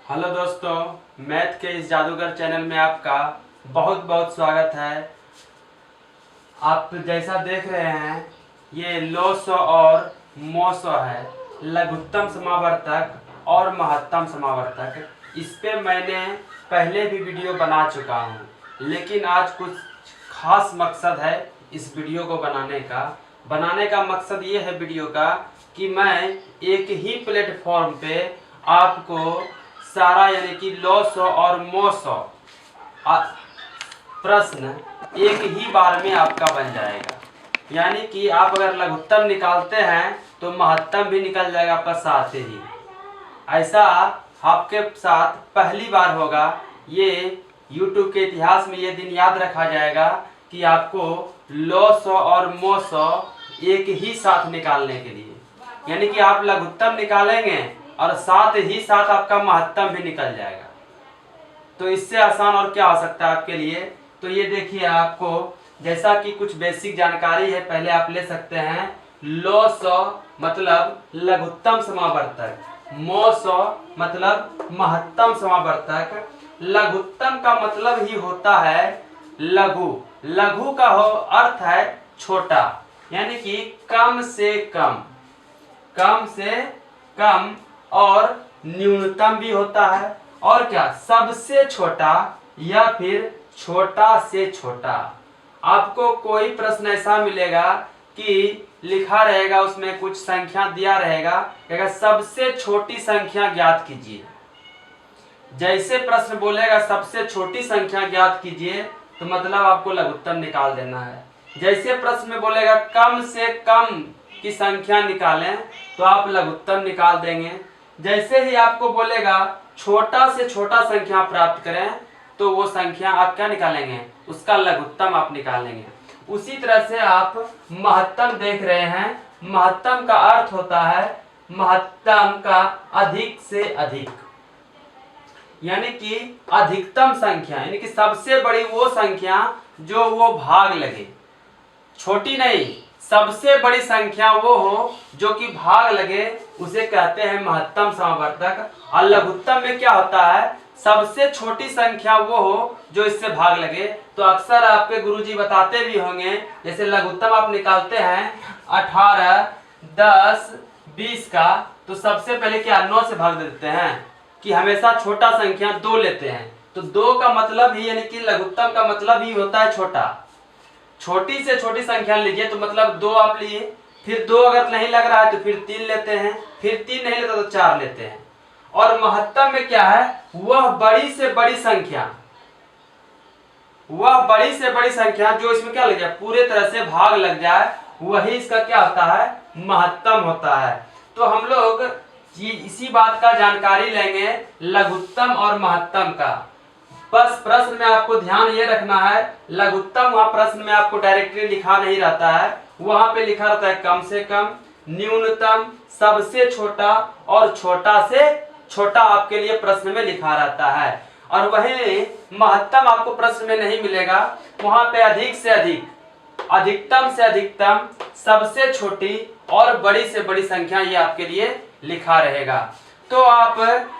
Hello दोस्तों, math के इस जादूगर चैनल में आपका बहुत बहुत स्वागत है। आप जैसा देख रहे हैं ये लौह और मौसौ है, लघुत्तम समावर्तक और महत्तम समावर्तक। इस पे मैंने पहले भी वीडियो बना चुका हूँ, लेकिन आज कुछ खास मकसद है इस वीडियो को बनाने का मकसद ये है वीडियो का कि मैं एक ही प्लेटफॉर्म पे आपको सारा यानी कि लौह और मौसौ प्रश्न एक ही बार में आपका बन जाएगा। यानी कि आप अगर लघुत्तम निकालते हैं तो महत्तम भी निकल जाएगा आपका साथ ही। ऐसा आपके साथ पहली बार होगा। ये YouTube के इतिहास में ये दिन याद रखा जाएगा कि आपको लौह और मौसौ एक ही साथ निकालने के लिए, यानी कि आप लघुत्तम निकालेंगे और साथ ही साथ आपका महत्तम भी निकल जाएगा। तो इससे आसान और क्या हो सकता है आपके लिए। तो ये देखिए, आपको जैसा कि कुछ बेसिक जानकारी है पहले आप ले सकते हैं। लौह मतलब लघुत्तम समावर्तक, मौसौ मतलब महत्तम समावर्तक। लघुत्तम का मतलब ही होता है लघु। लघु का अर्थ है छोटा, यानी कि कम से कम, कम से कम। और न्यूनतम भी होता है, और क्या, सबसे छोटा या फिर छोटा से छोटा। आपको कोई प्रश्न ऐसा मिलेगा कि लिखा रहेगा, उसमें कुछ संख्या दिया रहेगा, कहेगा सबसे छोटी संख्या ज्ञात कीजिए। जैसे प्रश्न बोलेगा सबसे छोटी संख्या ज्ञात कीजिए, तो मतलब आपको लघुत्तम निकाल देना है। जैसे प्रश्न में बोलेगा कम से कम की संख्या निकालें, तो आप लघुत्तम निकाल देंगे। जैसे ही आपको बोलेगा छोटा से छोटा संख्या प्राप्त करें, तो वो संख्या आप क्या निकालेंगे, उसका लघुत्तम आप निकालेंगे। उसी तरह से आप महत्तम देख रहे हैं। महत्तम का अर्थ होता है महत्तम का अधिक से अधिक, यानी कि अधिकतम संख्या, यानी कि सबसे बड़ी वो संख्या जो वो भाग लगे। छोटी नहीं, सबसे बड़ी संख्या वो हो जो कि भाग लगे, उसे कहते हैं महत्तम समावर्तक। और लघुत्तम में क्या होता है, सबसे छोटी संख्या वो हो जो इससे भाग लगे। तो अक्सर आपके गुरुजी बताते भी होंगे, जैसे लघुत्तम आप निकालते हैं 18, 10, 20 का, तो सबसे पहले क्या 9 से भाग देते हैं, कि हमेशा छोटा संख्या 2 लेते हैं। तो 2 का मतलब ही, यानी कि लघुत्तम का मतलब ही होता है छोटा। छोटी से छोटी संख्या लीजिए तो मतलब 2 आप लिए, फिर 2 अगर नहीं लग रहा है तो फिर 3 लेते हैं, फिर 3 नहीं लेते तो 4 लेते हैं। और महत्तम में क्या है, वह बड़ी से बड़ी संख्या, वह बड़ी से बड़ी संख्या जो इसमें क्या लग जाए, पूरे तरह से भाग लग जाए, वही इसका क्या होता है, महत्तम होता है। तो हम लोग इसी बात का जानकारी लेंगे, लघुत्तम और महत्तम का। बस प्रश्न में आपको ध्यान ये रखना है, लघुत्तम वहां प्रश्न में आपको डायरेक्टली लिखा नहीं रहता है, वहां पे लिखा रहता है कम से कम, न्यूनतम, सबसे छोटा और छोटा से छोटा आपके लिए प्रश्न में लिखा रहता है। और वही महत्तम आपको प्रश्न में नहीं मिलेगा, वहां पे अधिक से अधिक, अधिकतम से अधिकतम, सबसे छोटी और बड़ी से बड़ी संख्या ये आपके लिए लिखा रहेगा। तो आप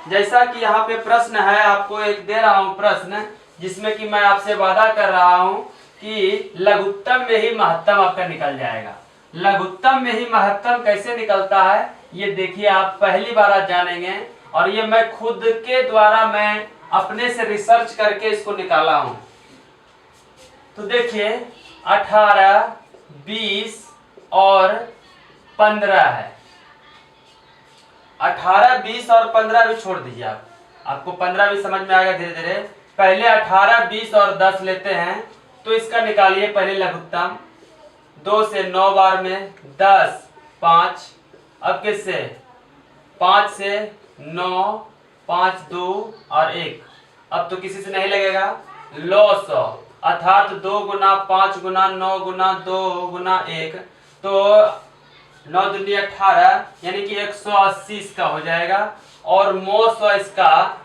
जैसा कि यहाँ पे प्रश्न है, आपको एक दे रहा हूँ प्रश्न, जिसमें कि मैं आपसे वादा कर रहा हूँ कि लघुत्तम में ही महत्तम आपका निकल जाएगा। लघुत्तम में ही महत्तम कैसे निकलता है ये देखिए, आप पहली बार आज जानेंगे। और ये मैं खुद के द्वारा, मैं अपने से रिसर्च करके इसको निकाला हूँ। तो देखिए 18, 20 और 15 है। 18, 20 और 15 भी छोड़ दीजिए आप, आपको 15 भी समझ में आएगा धीरे धीरे। पहले 18, 20 और 10 लेते हैं, तो इसका निकालिए पहले लघुत्तम। 2 से 9 बार में 10, 5, अब किससे 5 से 9, 5, 2 और 1, अब तो किसी से नहीं लगेगा। लौह अर्थात 2 गुना 5 गुना 9 गुना 2 गुना 1, तो 9 दूनी 18, यानी कि 180 इसका हो जाएगा। और मौसौ इसका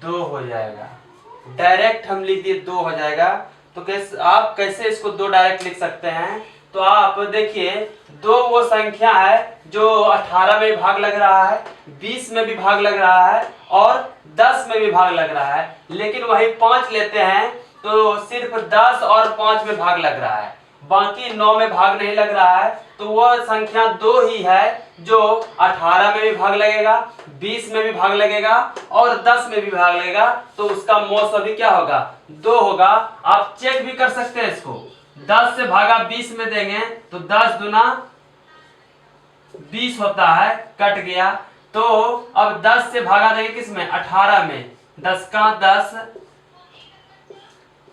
2 हो जाएगा। डायरेक्ट हम लिख दिए 2 हो जाएगा। तो कैसे आप कैसे इसको 2 डायरेक्ट लिख सकते हैं, तो आप देखिए दो वो संख्या है जो 18 में भी भाग लग रहा है, 20 में भी भाग लग रहा है और 10 में भी भाग लग रहा है, लेकिन वही 5 लेते हैं तो सिर्फ 10 और 5 में भाग लग रहा है, बाकी 9 में भाग नहीं लग रहा है। तो वह संख्या दो ही है जो 18 में भी भाग लगेगा, 20 में भी भाग लगेगा और 10 में भी भाग लगेगा, तो उसका मौस अभी क्या होगा, 2 होगा। आप चेक भी कर सकते हैं इसको, 10 से भागा 20 में देंगे तो 10 दूना 20 होता है, कट गया। तो अब 10 से भागा देंगे किस में, 18 में, 10 का 10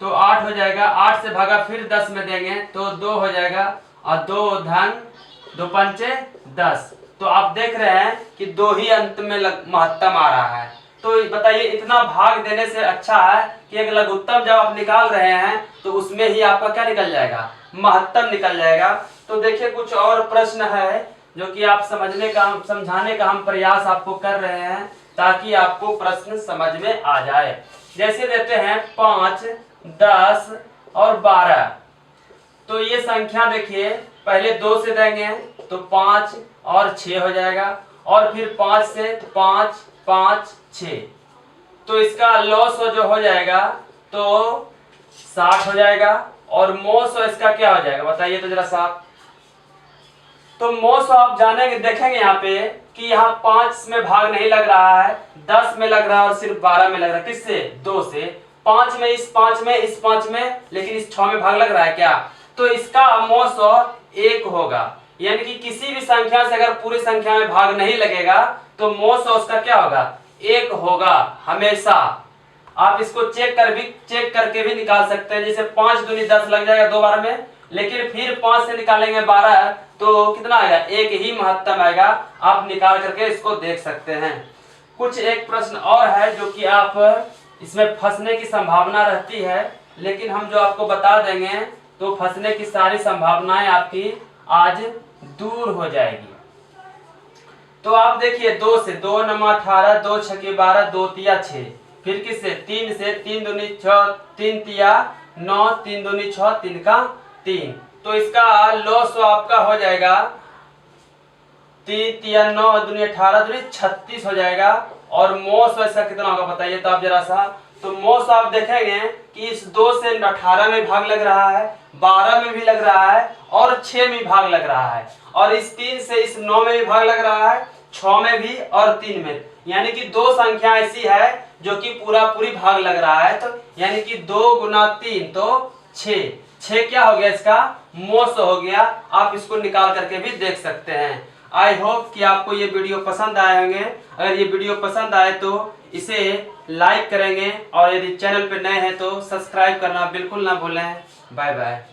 तो 8 हो जाएगा, 8 से भागा फिर 10 में देंगे तो 2 हो जाएगा और 2 धन 2 पंचे 10। तो आप देख रहे हैं कि 2 ही अंत में महत्तम आ रहा है। तो बताइए इतना भाग देने से अच्छा है कि एक लघुत्तम जब आप निकाल रहे हैं तो उसमें ही आपका क्या निकल जाएगा, महत्तम निकल जाएगा। तो देखिए कुछ और प्रश्न है जो कि आप समझाने का हम प्रयास आपको कर रहे हैं ताकि आपको प्रश्न समझ में आ जाए। जैसे देते हैं 5, 10 और 12। तो ये संख्या देखिए पहले 2 से देंगे तो 5 और 6 हो जाएगा, और फिर 5 से 5, 5, 6। तो इसका लॉस जो हो जाएगा तो 60 हो जाएगा, और मोस इसका क्या हो जाएगा बताइए तो जरा साहब। तो मोस आप जानेंगे, देखेंगे यहाँ पे कि यहाँ 5 में भाग नहीं लग रहा है, 10 में लग रहा है और सिर्फ 12 में लग रहा है। किससे, 2 से। 5 में, इस 5 में, इस 5 में, लेकिन इस 6 में भाग लग रहा है क्या, तो इसका मोस 1 होगा। यानी कि किसी भी संख्या से अगर पूरी संख्या में भाग नहीं लगेगा तो मोस उसका क्या होगा, 1 होगा हमेशा। आप इसको चेक करके भी निकाल सकते हैं। जैसे 5 दूनी 10 लग जाएगा 2 बार में, लेकिन फिर 5 से निकालेंगे 12 तो कितना आएगा, 1 ही महत्तम आएगा। आप निकाल करके इसको देख सकते हैं। कुछ एक प्रश्न और है जो कि आप इसमें फंसने की संभावना रहती है, लेकिन हम जो आपको बता देंगे तो फंसने की सारी संभावनाएं आपकी आज दूर हो जाएगी। तो आप देखिए 2 से, 2 नमा 18, 2 छके 12, 2 तिया 6, फिर किससे, 3 से, 3 दूनी 6, 3 तिया 9, 3 दूनी 6, 3 का 3। तो इसका लॉस आपका हो जाएगा 3 तिया 9 दूनी 18 दूनी 36 हो जाएगा। और मोस इसका कितना होगा बताइए तो आप जरा सा। तो मोस आप देखेंगे कि इस 2 से 18 में भाग लग रहा है, 12 में भी लग रहा है और 6 में भाग लग रहा है, और इस 3 से इस 9 में भी भाग लग रहा है, 6 में भी और 3 में। यानी कि 2 संख्या ऐसी है जो कि पूरी भाग लग रहा है। तो यानी कि 2 गुना 3 तो 6, 6 क्या हो गया, इसका मोस हो गया। आप इसको निकाल करके भी देख सकते हैं। आई होप कि आपको ये वीडियो पसंद आए होंगे। अगर ये वीडियो पसंद आए तो इसे लाइक करेंगे, और यदि चैनल पे नए हैं तो सब्सक्राइब करना बिल्कुल ना भूलें। Bye bye.